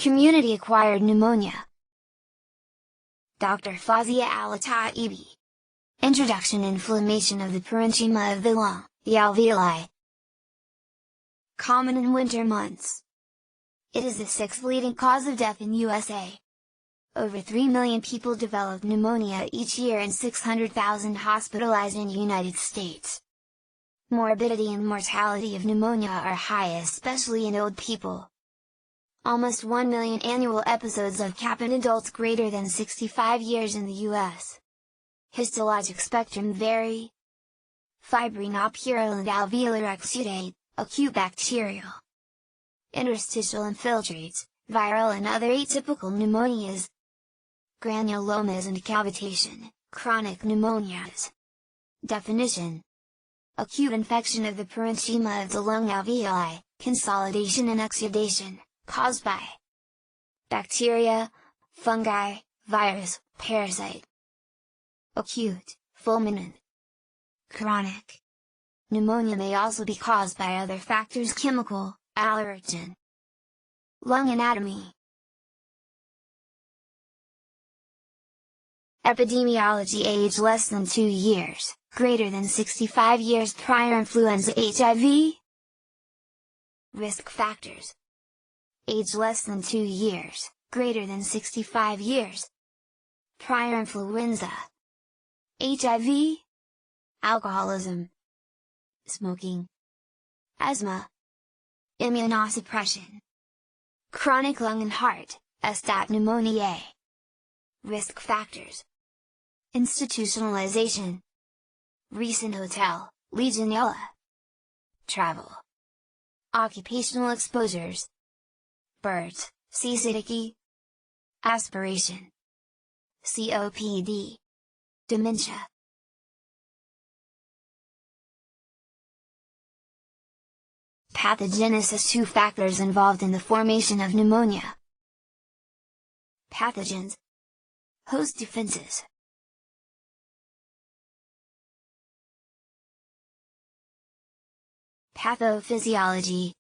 Community-acquired pneumonia. Dr. Fawzia Al-Taibi. Introduction: inflammation of the parenchyma of the lung, the alveoli. Common in winter months. It is the sixth leading cause of death in USA. Over 3 million people develop pneumonia each year and 600,000 hospitalized in the United States. Morbidity and mortality of pneumonia are high, especially in old people. Almost 1 million annual episodes of CAP in adults greater than 65 years in the U.S. Histologic spectrum vary. Fibrin opurulent alveolar exudate, acute bacterial. Interstitial infiltrates, viral and other atypical pneumonias. Granulomas and cavitation, chronic pneumonias. Definition: acute infection of the parenchyma of the lung alveoli, consolidation and exudation, caused by bacteria, fungi, virus, parasite. Acute, fulminant. Chronic pneumonia may also be caused by other factors: chemical, allergen. Lung anatomy. Epidemiology: age less than 2 years, greater than 65 years, prior influenza, HIV. Risk factors: age less than 2 years, greater than 65 years, prior influenza, HIV, alcoholism, smoking, asthma, immunosuppression, chronic lung and heart, stat pneumoniae. Risk factors: institutionalization, recent hotel, Legionella, travel, occupational exposures, birds, seasickness, aspiration, COPD, dementia. Pathogenesis: 2 factors involved in the formation of pneumonia. Pathogens. Host defenses. Pathophysiology.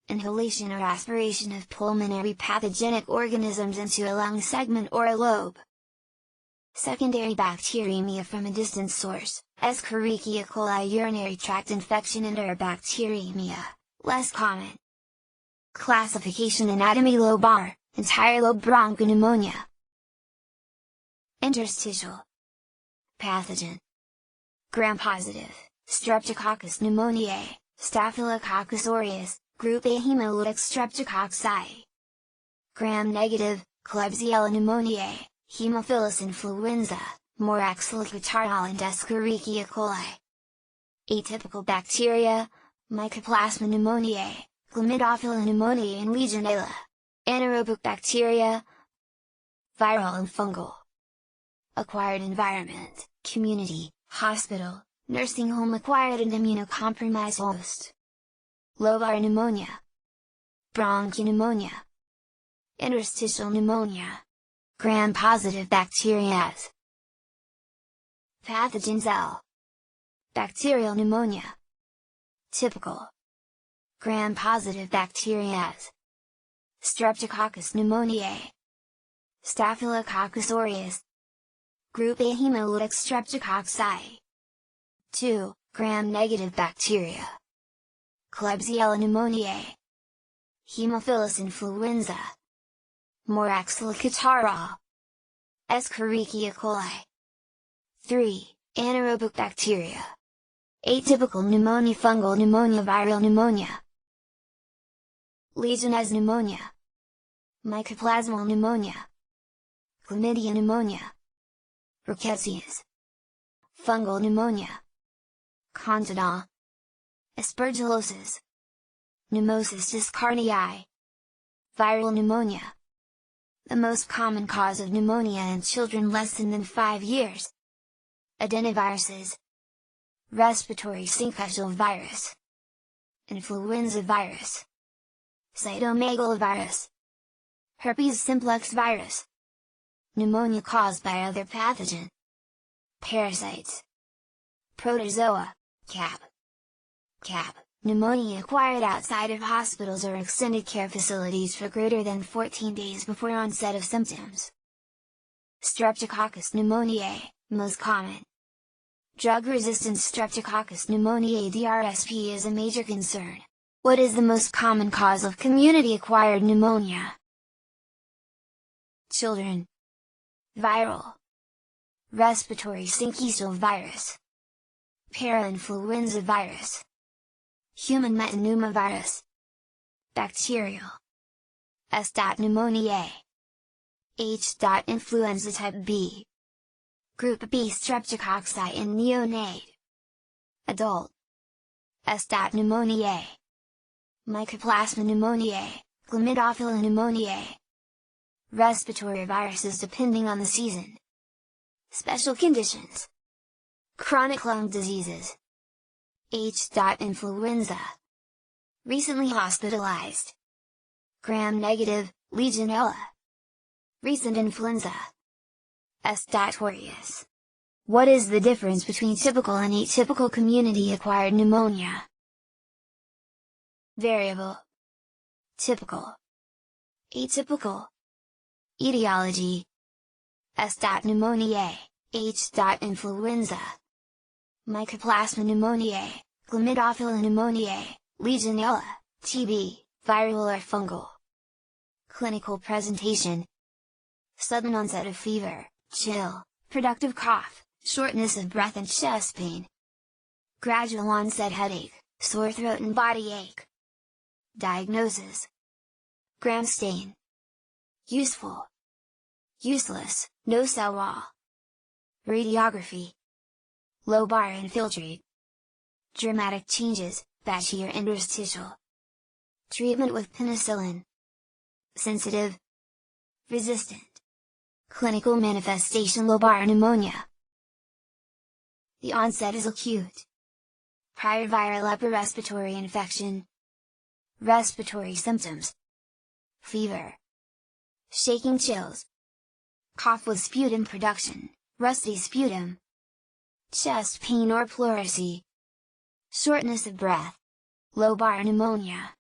Inhalation or aspiration of pulmonary pathogenic organisms into a lung segment or a lobe. Secondary bacteremia from a distant source, Escherichia coli. Urinary tract infection and urobacteremia, less common. Classification: anatomy: lobar, entire lobe bronchopneumonia. Interstitial pathogen. Gram-positive, Streptococcus pneumoniae, Staphylococcus aureus, Group A hemolytic streptococci. Gram-negative, Klebsiella pneumoniae, Haemophilus influenza, Moraxilla catarrhal and Escherichia coli. Atypical bacteria: Mycoplasma pneumoniae, Chlamydophila pneumoniae and Legionella. Anaerobic bacteria. Viral and fungal. Acquired environment: community, hospital, nursing home. Acquired and immunocompromised host. Lobar pneumonia, bronchopneumonia, interstitial pneumonia, gram-positive bacteria. Pathogens: L. Bacterial pneumonia. Typical. Gram-positive bacteria. Streptococcus pneumoniae, Staphylococcus aureus, Group A hemolytic streptococci. 2. Gram-negative bacteria. Klebsiella pneumoniae, Haemophilus influenza, Moraxilla catarrhal, Escherichia coli. 3. Anaerobic bacteria. Atypical pneumonia: fungal pneumonia, viral pneumonia. Legionella pneumonia, Mycoplasmal pneumonia, Chlamydia pneumonia, Rickettsias, fungal pneumonia, Candida, aspergillosis, Pneumocystis discarnii, viral pneumonia. The most common cause of pneumonia in children less than 5 years. Adenoviruses, respiratory syncytial virus, influenza virus, cytomegalovirus, herpes simplex virus. Pneumonia caused by other pathogen. Parasites. Protozoa, CAP. Pneumonia acquired outside of hospitals or extended care facilities for greater than 14 days before onset of symptoms. Streptococcus pneumoniae, most common. Drug-resistant Streptococcus pneumoniae (DRSP) is a major concern. What is the most common cause of community-acquired pneumonia? Children. Viral. Respiratory syncytial virus. Parainfluenza virus. Human metapneumovirus. Bacterial. S. pneumoniae. H. Influenza type B. Group B streptococci in neonate. Adult. S. Pneumoniae. Mycoplasma pneumoniae, Chlamydophila pneumoniae. Respiratory viruses depending on the season. Special conditions. Chronic lung diseases. H. Influenza. Recently hospitalized. Gram-negative, Legionella. Recent influenza. S. Aureus. What is the difference between typical and atypical community-acquired pneumonia? Variable. Typical. Atypical. Etiology. S. Pneumoniae, H. Influenza. Mycoplasma pneumoniae, Chlamydophila pneumoniae, Legionella, TB, viral or fungal. Clinical presentation. Sudden onset of fever, chill, productive cough, shortness of breath and chest pain. Gradual onset headache, sore throat and body ache. Diagnosis. Gram stain. Useful. Useless, no cell wall. Radiography. Lobar infiltrate. Dramatic changes, patchy or interstitial. Treatment with penicillin. Sensitive. Resistant. Clinical manifestation lobar pneumonia. The onset is acute. Prior viral upper respiratory infection. Respiratory symptoms. Fever. Shaking chills. Cough with sputum production, rusty sputum. Chest pain or pleurisy. Shortness of breath. Lobar pneumonia.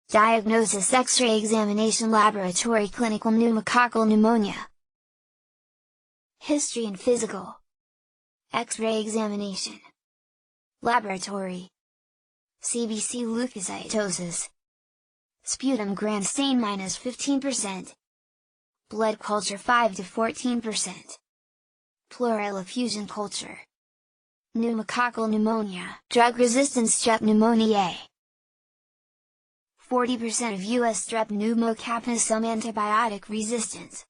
Diagnosis: X-ray examination, laboratory, clinical pneumococcal pneumonia. History and physical. X-ray examination. Laboratory. CBC leukocytosis. Sputum gram stain -15%. Blood culture 5 to 14%. Pleural effusion culture. Pneumococcal pneumonia, drug-resistant strep pneumoniae. 40% of U.S. strep pneumocap has some antibiotic resistance.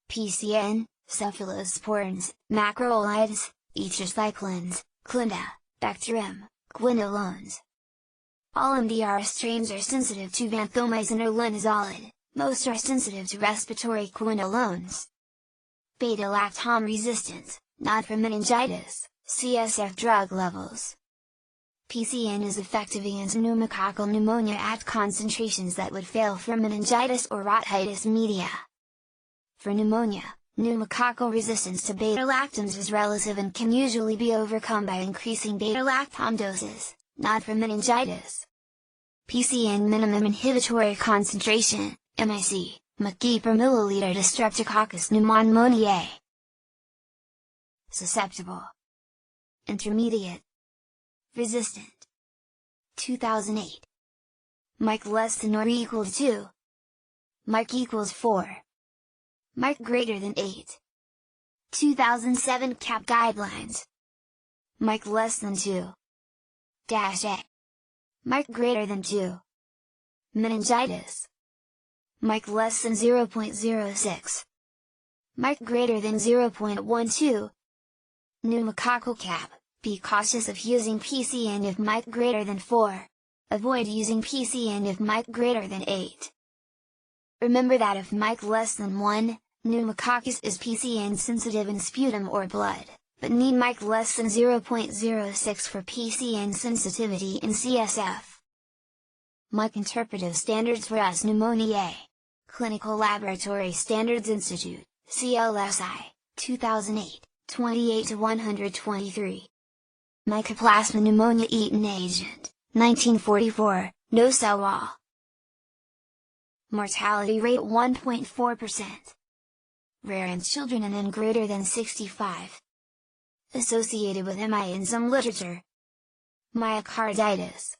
PCN, cephalosporins, macrolides, tetracyclines, Clinda, Bactrim, quinolones. All MDR strains are sensitive to vancomycin or linezolid, most are sensitive to respiratory quinolones. Beta-lactam resistance, not for meningitis, CSF drug levels. PCN is effective against pneumococcal pneumonia at concentrations that would fail for meningitis or otitis media. For pneumonia, pneumococcal resistance to beta-lactams is relative and can usually be overcome by increasing beta-lactam doses, not for meningitis. PCN minimum inhibitory concentration, MIC, mcg per milliliter to Streptococcus pneumoniae. Susceptible. Intermediate. Resistant. 2008. Mic less than or equal to 2. Mic equals 4. Mic greater than 8. 2007 CAP guidelines. Mic less than 2. -A. Mic greater than 2. Meningitis. Mic less than 0.06. Mic greater than 0.12. Pneumococcal cap. Be cautious of using PCN if mic greater than 4. Avoid using PCN if mic greater than 8. Remember that if mic less than 1, pneumococcus is PCN sensitive in sputum or blood, but need mic less than 0.06 for PCN sensitivity in CSF. Mic Interpretive Standards for S. pneumoniae. Clinical Laboratory Standards Institute, CLSI, 2008, 28-123. Mycoplasma pneumonia eaten agent, 1944, no cell wall. Mortality rate 1.4%. Rare in children and in greater than 65. Associated with MI in some literature. Myocarditis.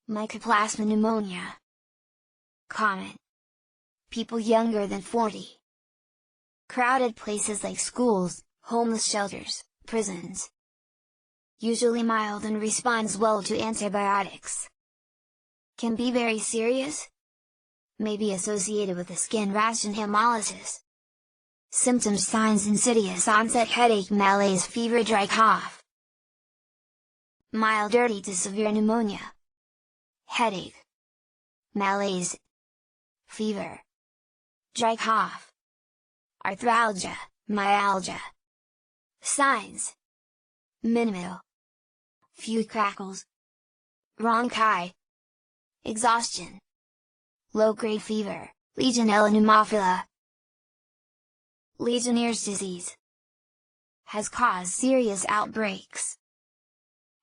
Mycoplasma pneumonia. Common. People younger than 40. Crowded places like schools, homeless shelters, prisons. Usually mild and responds well to antibiotics. Can be very serious. May be associated with a skin rash and hemolysis. Symptoms: signs: insidious onset headache, malaise, fever, dry cough. Mild early to severe pneumonia. Headache, malaise, fever, dry cough, arthralgia, myalgia. Signs: minimal, few crackles, rhonchi, exhaustion, low-grade fever, Legionella pneumophila. Legionnaire's disease has caused serious outbreaks.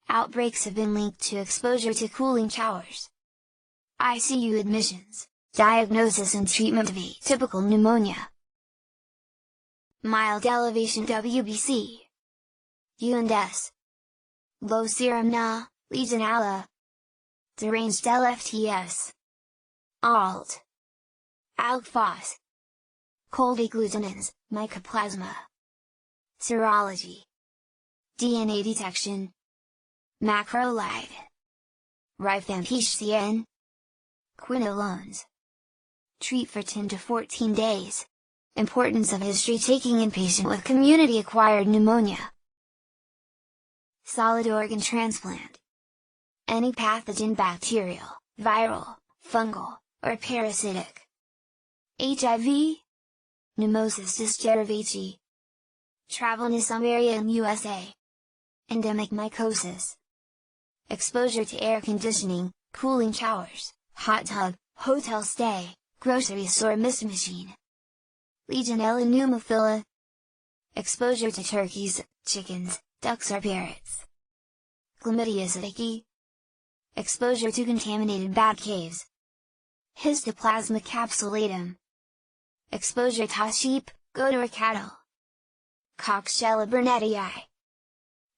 Outbreaks have been linked to exposure to cooling showers. ICU admissions, diagnosis and treatment of atypical pneumonia. Mild elevation WBC, UNDS, low serum Na, Legionella, deranged LFTS, ALT, ALK-Phos, cold agglutinins, mycoplasma. Serology, DNA detection, macrolide, rifampicin, quinolones. Treat for 10 to 14 days. Importance of history taking in patient with community-acquired pneumonia. Solid organ transplant. Any pathogen, bacterial, viral, fungal, or parasitic. HIV, Pneumocystis jirovecii. Travel to some area in USA. Endemic mycosis. Exposure to air conditioning, cooling showers, hot tub, hotel stay, grocery store mist machine. Legionella pneumophila. Exposure to turkeys, chickens, ducks or parrots. Chlamydia psittaci. Exposure to contaminated bat caves. Histoplasma capsulatum. Exposure to sheep, goat or cattle. Coxiella burnetii.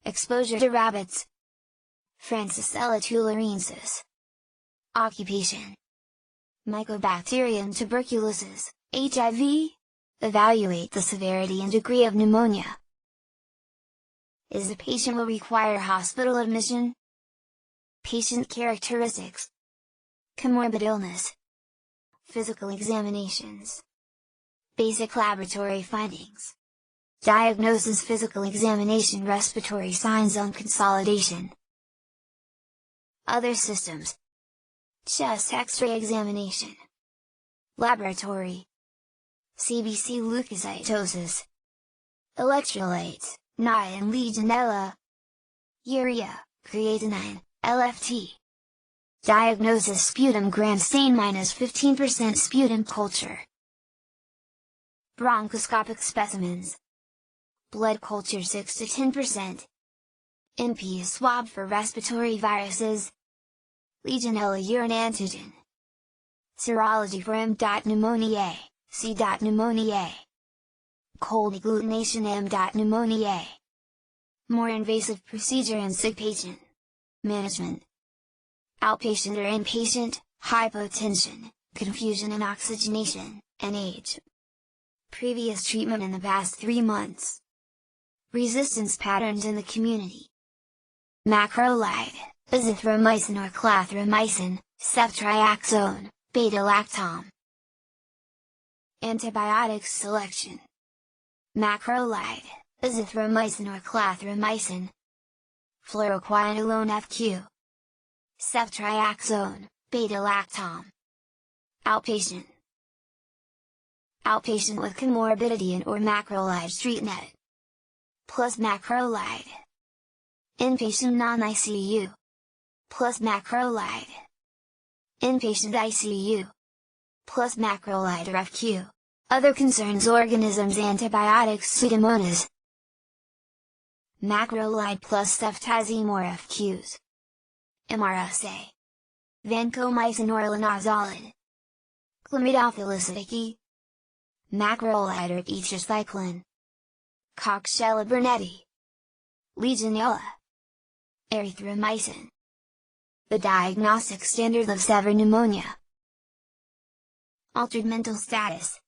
Exposure to rabbits. Francisella tularensis. Occupation. Mycobacterium tuberculosis, HIV. Evaluate the severity and degree of pneumonia. Is the patient will require hospital admission? Patient characteristics. Comorbid illness. Physical examinations. Basic laboratory findings. Diagnosis: physical examination, respiratory signs on consolidation. Other systems. Chest X-ray examination. Laboratory. CBC leukocytosis. Electrolytes, Na and Legionella. Urea, creatinine, LFT. Diagnosis: sputum gram stain -15% sputum culture. Bronchoscopic specimens. Blood culture 6 to 10%. NP swab for respiratory viruses. Legionella urine antigen. Serology for M.pneumoniae, C.pneumoniae. Cold agglutination M.pneumoniae. More invasive procedure in sick patient. Management. Outpatient or inpatient, hypotension, confusion and oxygenation, and age. Previous treatment in the past 3 months. Resistance patterns in the community. Macrolide, azithromycin or clathromycin, ceftriaxone, beta-lactam. Antibiotics selection. Macrolide, azithromycin or clathromycin. Fluoroquinolone FQ. Ceftriaxone, beta-lactam. Outpatient. Outpatient with comorbidity and or macrolide streetnet. Plus macrolide. Inpatient non-ICU. Plus macrolide. Inpatient ICU. Plus macrolide or FQ. Other concerns: organisms, antibiotics, Pseudomonas. macrolide plus ceftazimor FQs. MRSA. Vancomycin or linezolid. Chlamydophilus psittaci. Macrolide or tetracycline. Coxiella burnetii. Legionella. Erythromycin. The diagnostic standard of severe pneumonia. Altered mental status.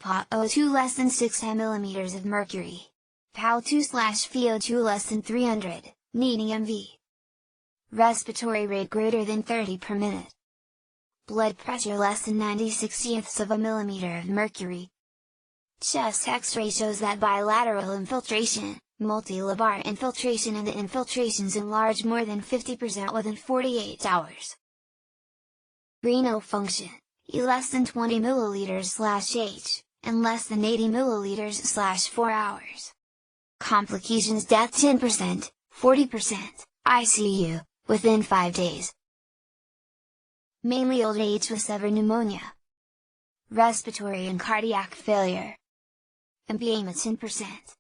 PaO2 less than 6 mm of mercury. PaO2/VO2 less than 300, needing MV. Respiratory rate greater than 30 per minute. Blood pressure less than 90/60ths of a millimeter of mercury. Chest X-ray shows that bilateral infiltration, multilobar infiltration and the infiltrations enlarge more than 50% within 48 hours. Renal function, E less than 20 ml/H, and less than 80 ml/4 hours. Complications: death 10%, 40%, ICU, within 5 days. Mainly old age with severe pneumonia. Respiratory and cardiac failure. Empyema 10%.